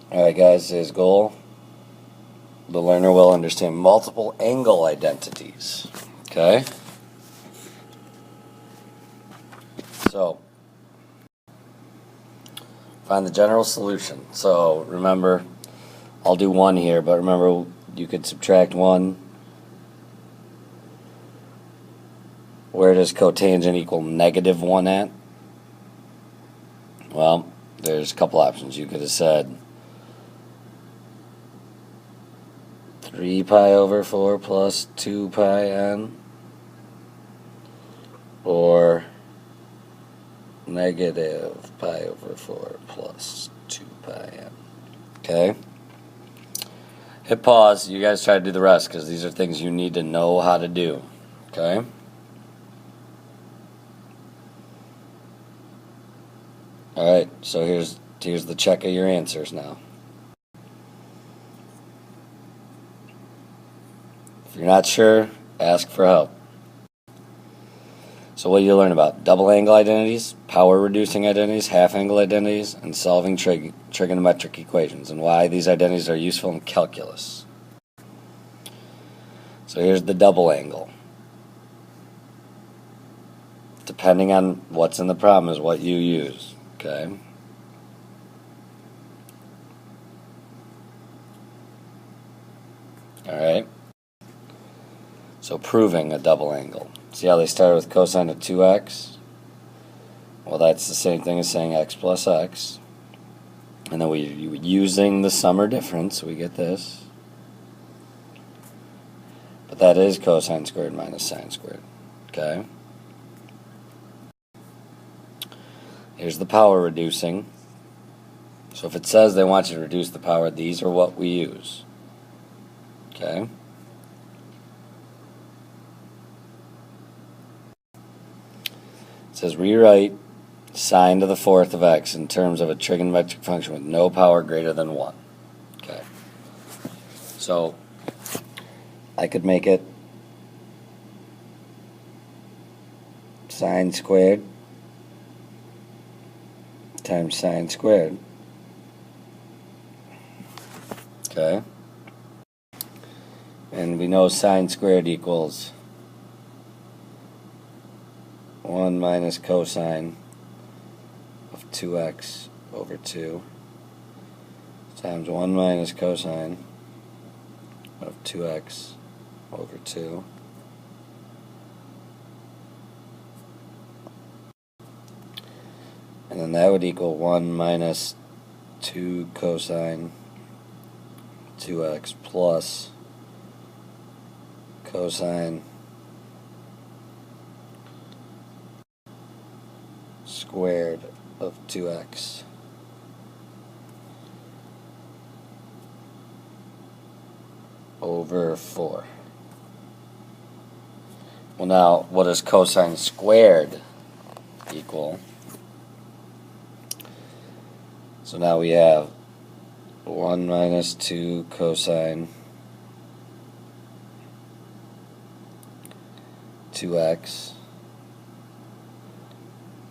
Alright guys, today's goal. The learner will understand multiple angle identities. Okay? So, find the general solution. So, remember, I'll do 1 here, but remember you could subtract 1. Where does cotangent equal -1 at? Well, there's a couple options. You could have said 3 pi over 4 plus 2 pi n, or negative pi over 4 plus 2 pi n. Okay? Hit pause. You guys try to do the rest because these are things you need to know how to do. Okay? Alright, so here's the check of your answers now. If you're not sure, ask for help. So what do you learn about? Double angle identities, power reducing identities, half angle identities, and solving trigonometric equations, and why these identities are useful in calculus. So here's the double angle. Depending on what's in the problem is what you use. Okay? Alright? So proving a double angle. See how they started with cosine of 2x? Well, that's the same thing as saying x plus x. And then using the sum or difference, we get this. But that is cosine squared minus sine squared. Okay? Here's the power reducing. So if it says they want you to reduce the power, these are what we use. Okay? It says rewrite sine to the 4th of x in terms of a trigonometric function with no power greater than 1. Okay. So I could make it sine squared times sine squared. Okay. And we know sine squared equals 1 minus cosine of 2x over 2 times 1 minus cosine of 2x over 2 . And then that would equal 1 minus 2 cosine 2x plus cosine squared of 2x over 4. Well, now, what does cosine squared equal? So now we have 1 minus 2 cosine 2x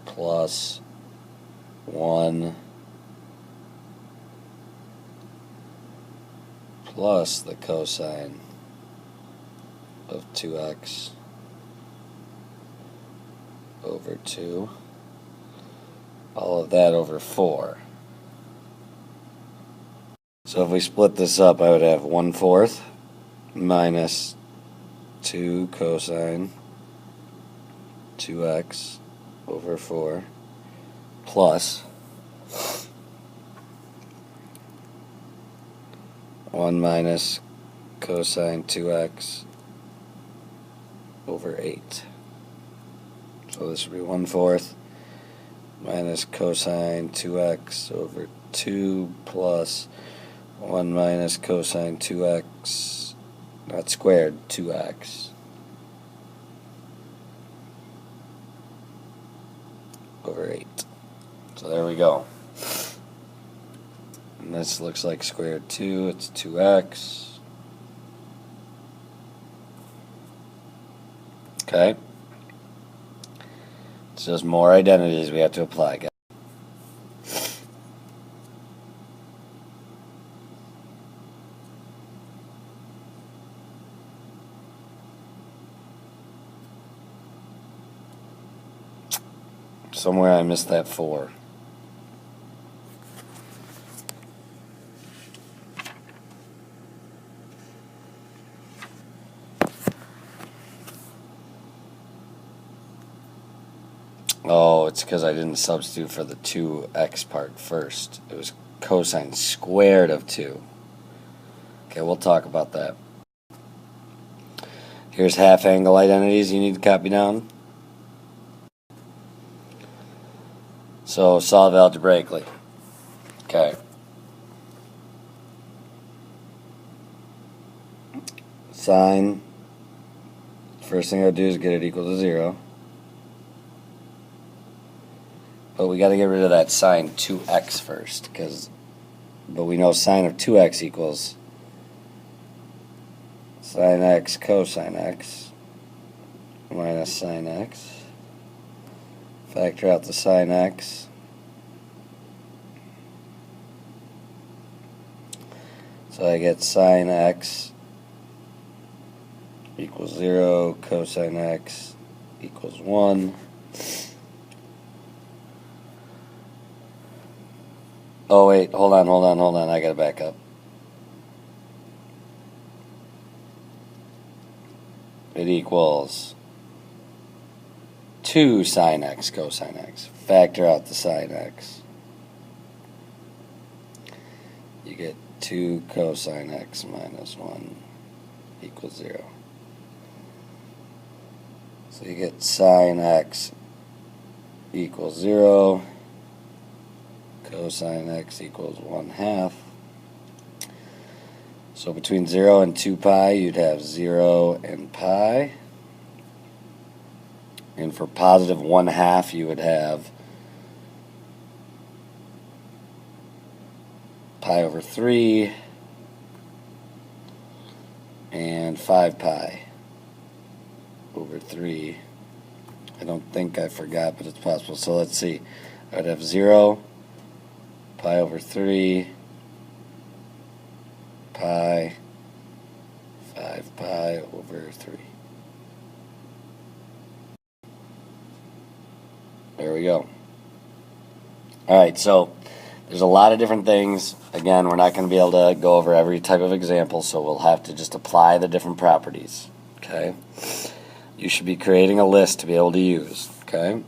plus 1 plus the cosine of 2x over 2. All of that over 4. So if we split this up, I would have 1/4 minus 2 cosine 2x over 4 plus 1 minus cosine 2x over 8. So this would be 1/4 minus cosine 2x over 2 plus 1 minus cosine 2x, not squared, 2x over 8. So there we go. And this looks like square root 2, it's 2x. Okay. It's just more identities we have to apply, guys. Somewhere I missed that 4. Oh, it's because I didn't substitute for the 2x part first. It was cosine squared of 2. Okay, we'll talk about that. Here's half angle identities you need to copy down. So solve algebraically. Okay. Sine. First thing I do is get it equal to 0. But we got to get rid of that sine 2x first, but we know sine of 2x equals sine x cosine x minus sine x. Factor out the sine x. So I get sine x equals 0, cosine x equals 1. Oh wait, hold on, I gotta back up. It equals 2 sine x cosine x. Factor out the sine x. You get 2 cosine x minus 1 equals 0. So you get sine x equals 0. Cosine x equals 1/2. So between 0 and 2 pi, you'd have 0 and pi. And for positive 1/2, you would have pi over 3 and 5 pi over 3. I don't think I forgot, but it's possible. So let's see. I would have 0, pi over 3, pi, 5 pi over 3. There we go. Alright, so there's a lot of different things. Again, we're not going to be able to go over every type of example, so we'll have to just apply the different properties. Okay? You should be creating a list to be able to use. Okay?